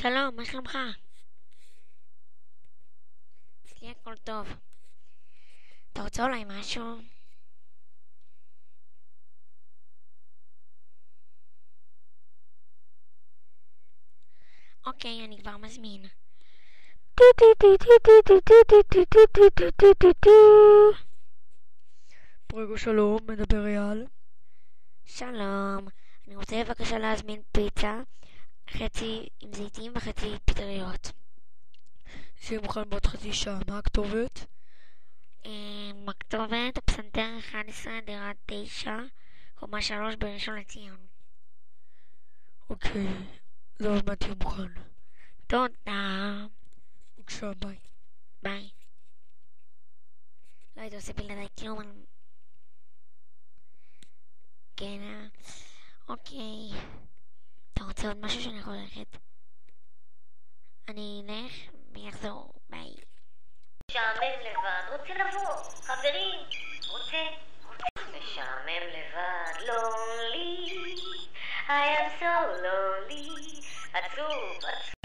שלום, מה שלומך? אצלי הכל טוב. אתה רוצה אולי משהו? אוקיי, אני כבר מזמין. פרגו שלום, מדבר אייל. שלום, אני רוצה בבקשה להזמין פיצה, חצי עם זיתים וחצי פטריות. זה יהיה מוכן בעוד חצי שעה, מה הכתובת? הכתובת, הפסנתר 11, דירה 9, קומה 3 בראשון לציון. אוקיי, זה עוד מעט יהיה מוכן. תודה. בבקשה, ביי. ביי. לא הייתי עושה בלעדיי כלום. כן, אוקיי. אתה רוצה עוד משהו שאני יכול ללכת? אני אלך ויחזור. ביי. משעמם לבד, רוצה לבוא, חברים, רוצה משעמם לבד, lonely, I am so lonely, עצוב, עצוב